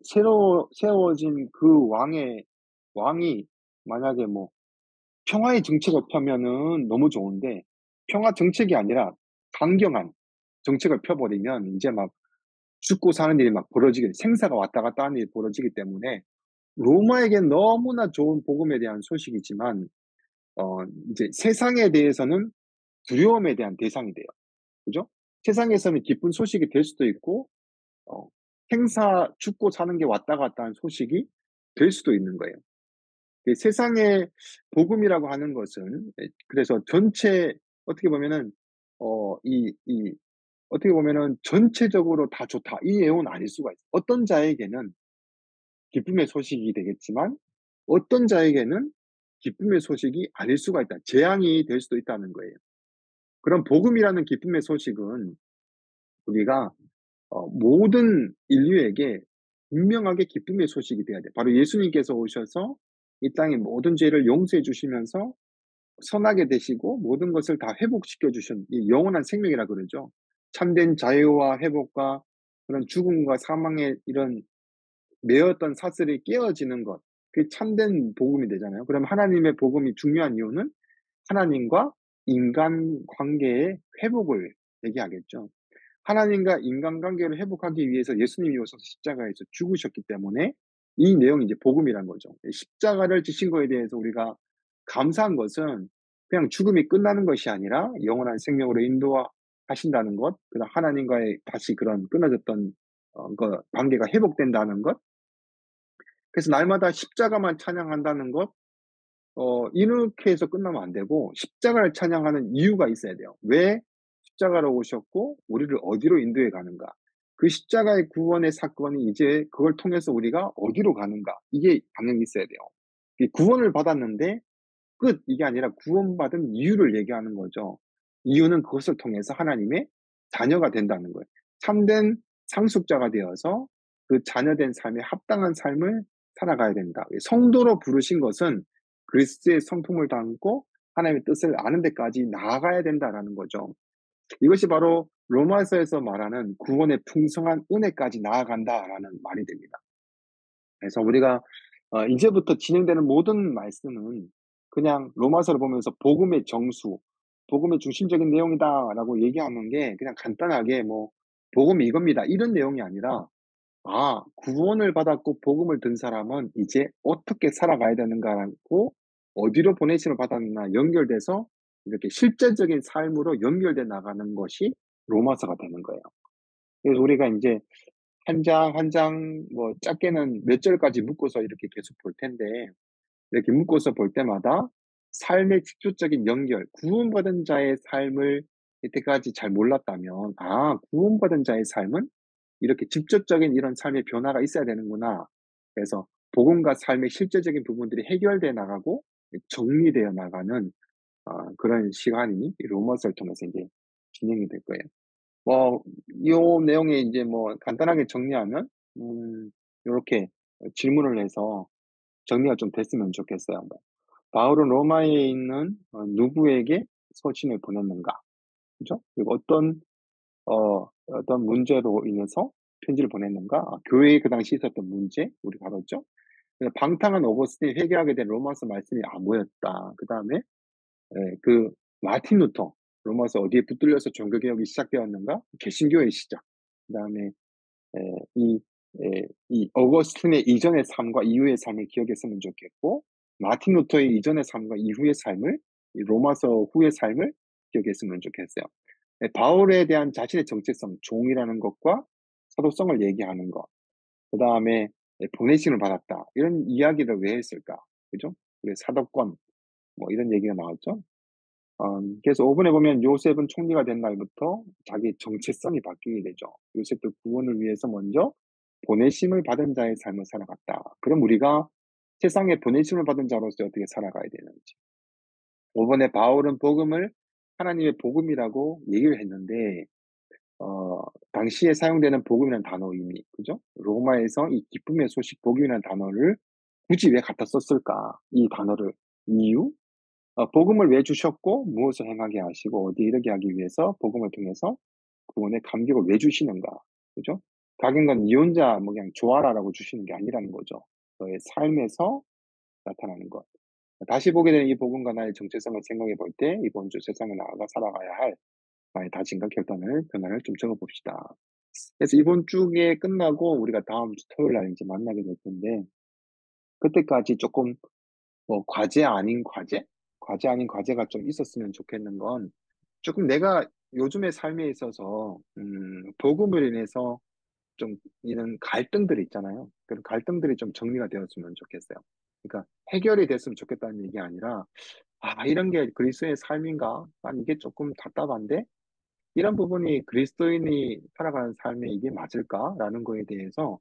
새로 세워진 그 왕이 만약에 뭐 평화의 정책을 펴면은 너무 좋은데 평화 정책이 아니라 강경한 정책을 펴 버리면 인제 막 죽고 사는 일이 막 벌어지게 생사가 왔다 갔다 하는 일이 벌어지기 때문에 로마에겐 너무나 좋은 복음에 대한 소식이지만 인제 세상에 대해서는 두려움에 대한 대상이 돼요. 그죠? 세상에서는 기쁜 소식이 될 수도 있고 어 죽고 사는 게 왔다 갔다 하는 소식이 될 수도 있는 거예요. 이 세상의 복음이라고 하는 것은 그래서 전체 어떻게 보면은 이 어떻게 보면은 '전체적으로 다 좋다.' 이 내용은 아닐 수가 있어요. 어떤 자에게는 기쁨의 소식이 되겠지만 어떤 자에게는 기쁨의 소식이 아닐 수가 있다. 재앙이 될 수도 있다는 거예요. 그럼 복음이라는 기쁨의 소식은 우리가 모든 인류에게 분명하게 기쁨의 소식이 돼야 돼요. 바로 예수님께서 오셔서 이 땅의 모든 죄를 용서해 주시면서 선하게 되시고 모든 것을 다 회복시켜 주신 이 영원한 생명이라 그러죠. 참된 자유와 회복과 그런 죽음과 사망의 이런 매었던 사슬이 깨어지는 것, 그게 참된 복음이 되잖아요. 그럼 하나님의 복음이 중요한 이유는 하나님과 인간 관계의 회복을 얘기하겠죠. 하나님과 인간관계를 회복하기 위해서 예수님이 오셔서 십자가에서 죽으셨기 때문에 이 내용이 이제 복음이란 거죠. 십자가를 지신 거에 대해서 우리가 감사한 것은 그냥 죽음이 끝나는 것이 아니라 영원한 생명으로 인도하신다는 것, 그다음 하나님과의 다시 그런 끊어졌던 관계가 회복된다는 것. 그래서 날마다 십자가만 찬양한다는 것, 이렇게 해서 끝나면 안 되고 십자가를 찬양하는 이유가 있어야 돼요. 왜 십자가로 오셨고 우리를 어디로 인도해 가는가? 그 십자가의 구원의 사건이 이제 그걸 통해서 우리가 어디로 가는가? 이게 방향이 있어야 돼요. 이 구원을 받았는데 끝 이게 아니라 구원받은 이유를 얘기하는 거죠. 이유는 그것을 통해서 하나님의 자녀가 된다는 거예요. 참된 상속자가 되어서 그 자녀된 삶에 합당한 삶을 살아가야 된다. 성도로 부르신 것은 그리스도의 성품을 담고 하나님의 뜻을 아는 데까지 나아가야 된다라는 거죠. 이것이 바로 로마서에서 말하는 구원의 풍성한 은혜까지 나아간다라는 말이 됩니다. 그래서 우리가 이제부터 진행되는 모든 말씀은 그냥 로마서를 보면서 복음의 정수, 복음의 중심적인 내용이다라고 얘기하는 게 그냥 간단하게 뭐 복음이 이겁니다. 이런 내용이 아니라 구원을 받았고 복음을 든 사람은 이제 어떻게 살아가야 되는가라고 어디로 보내심을 받았나 연결돼서 이렇게 실제적인 삶으로 연결돼 나가는 것이 로마서가 되는 거예요. 그래서 우리가 인제 한 장 한 장 뭐 짧게는 몇 절까지 묶어서 이렇게 계속 볼 텐데 이렇게 묶어서 볼 때마다 삶의 직접적인 연결, 구원받은 자의 삶을 이때까지 잘 몰랐다면 '아 구원받은 자의 삶은 이렇게 직접적인 이런 삶의 변화가 있어야 되는구나.' 그래서 복음과 삶의 실제적인 부분들이 해결돼 나가고 정리되어 나가는 그런 시간이 이 로마서를 통해서 인제 진행이 될 거예요. 뭐, 요 내용에 이제 뭐 간단하게 정리하면, 요렇게 질문을 해서 정리가 좀 됐으면 좋겠어요. 뭐, 바울은 로마에 있는 누구에게 서신을 보냈는가? 그죠? 그리고 어떤 문제로 인해서 편지를 보냈는가? 교회에 그 당시 있었던 문제, 우리 다뤘죠? 방탕한 어거스틴이 회개하게 된 로마서 말씀이 뭐였다. 그 다음에, 마틴 루터, 로마서 어디에 붙들려서 종교개혁이 시작되었는가? 개신교의 시작. 그 다음에, 이, 이 어거스틴의 이전의 삶과 이후의 삶을 기억했으면 좋겠고, 마틴 루터의 이전의 삶과 이후의 삶을, 이 로마서 후의 삶을 기억했으면 좋겠어요. 바울에 대한 자신의 정체성, 종이라는 것과 사도성을 얘기하는 것. 그 다음에 보내심을 받았다. 이런 이야기를 왜 했을까? 그죠? 그래, 사도권, 뭐 이런 얘기가 나왔죠. 그래서 5분에 보면 요셉은 총리가 된 날부터 자기 정체성이 바뀌게 되죠. 요셉도 구원을 위해서 먼저 보내심을 받은 자의 삶을 살아갔다. 그럼 우리가 세상에 보내심을 받은 자로서 어떻게 살아가야 되는지. 5번에 바울은 복음을 하나님의 복음이라고 얘기를 했는데, 어, 당시에 사용되는 복음이라는 단어 의미, 그죠? 로마에서 이 기쁨의 소식, 복음이라는 단어를 굳이 왜 갖다 썼을까? 이 단어를, 이유? 복음을 왜 주셨고, 무엇을 행하게 하시고, 어디 이르게 하기 위해서 복음을 통해서 구원의 감격을 왜 주시는가? 그죠? 각인건 니 혼자 뭐 그냥 좋아라라고 주시는 게 아니라는 거죠. 너의 삶에서 나타나는 것. 다시 보게 되는 이 복음과 나의 정체성을 생각해 볼 때, 이번 주 세상에 나아가 살아가야 할 나의 다짐과 결단을, 변화를 좀 적어 봅시다. 그래서 이번 주에 끝나고 우리가 다음 주 토요일 날 이제 만나게 될 텐데, 그때까지 조금 뭐 과제 아닌 과제? 과제 아닌 과제가 좀 있었으면 좋겠는 건, 조금 내가 요즘의 삶에 있어서, 복음을 인해서 좀 이런 갈등들이 있잖아요. 그런 갈등들이 좀 정리가 되었으면 좋겠어요. 그러니까 해결이 됐으면 좋겠다는 얘기 아니라, 이런 게 그리스도의 삶인가? 난 이게 조금 답답한데? 이런 부분이 그리스도인이 살아가는 삶에 이게 맞을까라는 거에 대해서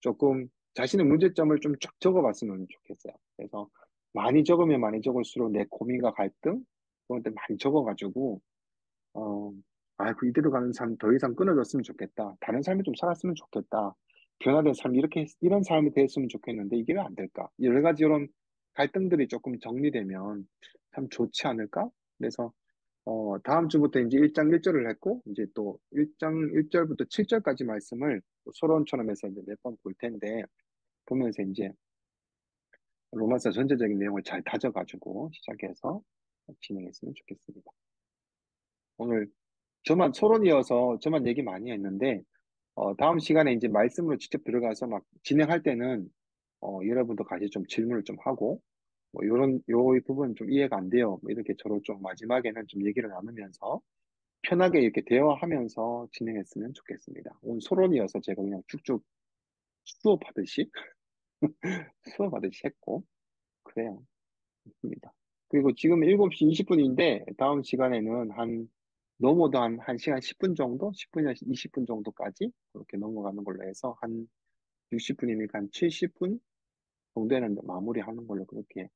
조금 자신의 문제점을 좀 쫙 적어봤으면 좋겠어요. 그래서 많이 적으면 많이 적을수록 내 고민과 갈등 그런 때 많이 적어가지고 어, 이대로 가는 삶 더 이상 끊어졌으면 좋겠다. 다른 삶을 좀 살았으면 좋겠다. 변화된 삶 이렇게 이런 삶이 됐으면 좋겠는데 이게 왜 안 될까? 여러 가지 이런 갈등들이 조금 정리되면 참 좋지 않을까? 그래서 다음 주부터 이제 1장 1절을 했고, 이제 또 1장 1절부터 7절까지 말씀을 또 서론처럼 해서 이제 몇 번 볼 텐데, 보면서 이제 로마서 전체적인 내용을 잘 다져가지고 시작해서 진행했으면 좋겠습니다. 오늘 저만 서론이어서 저만 얘기 많이 했는데, 다음 시간에 이제 말씀으로 직접 들어가서 막 진행할 때는, 여러분도 같이 좀 질문을 좀 하고, 뭐, 요 부분 좀 이해가 안 돼요. 뭐 이렇게 서로 좀 마지막에는 좀 얘기를 나누면서, 편하게 이렇게 대화하면서 진행했으면 좋겠습니다. 오늘 소론이어서 제가 그냥 쭉쭉 수업하듯이, 수업하듯이 했고, 그래요. 좋습니다. 그리고 지금 7시 20분인데, 다음 시간에는 넘어도 한 1시간 10분 정도? 10분이나 20분 정도까지 그렇게 넘어가는 걸로 해서, 한 60분이니까 한 70분 정도에는 마무리하는 걸로 그렇게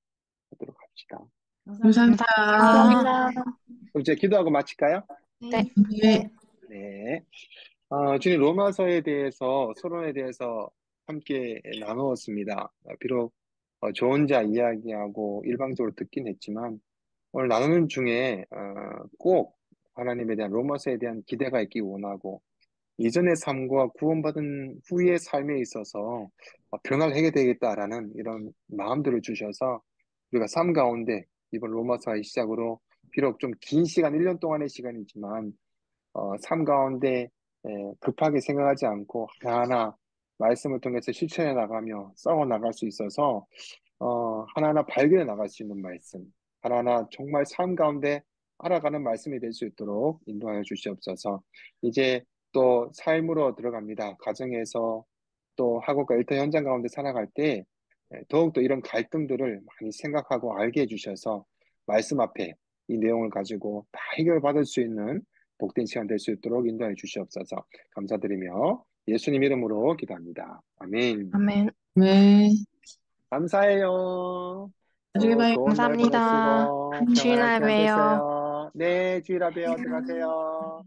하도록 합시다. 감사합니다. 감사합니다. 그럼 이제 기도하고 마칠까요? 네. 네. 네. 주님 로마서에 대해서, 서론에 대해서 함께 나누었습니다. 비록 저 혼자 이야기하고 일방적으로 듣긴 했지만, 오늘 나누는 중에 꼭 하나님에 대한 로마서에 대한 기대가 있기 원하고, 이전의 삶과 구원받은 후의 삶에 있어서 변화를 하게 되겠다라는 이런 마음들을 주셔서 우리가 삶 가운데 이번 로마서의 시작으로 비록 좀 긴 시간, 1년 동안의 시간이지만 삶 가운데 급하게 생각하지 않고 하나하나 말씀을 통해서 실천해 나가며 싸워 나갈 수 있어서 하나하나 발견해 나갈 수 있는 말씀, 하나하나 정말 삶 가운데 알아가는 말씀이 될 수 있도록 인도하여 주시옵소서. 이제 또 삶으로 들어갑니다. 가정에서 또 학업과 일터 현장 가운데 살아갈 때 더욱더 이런 갈등들을 많이 생각하고 알게 해주셔서 말씀 앞에 이 내용을 가지고 다 해결받을 수 있는 복된 시간 될 수 있도록 인도해 주시옵소서. 감사드리며 예수님 이름으로 기도합니다. 아멘. 아멘. 네. 감사해요. 나중에 봐요. 좋은 날 감사합니다. 보내시고 평안한 주일날 시간 봬요. 되세요. 네, 주일아 봬요. 들어가세요.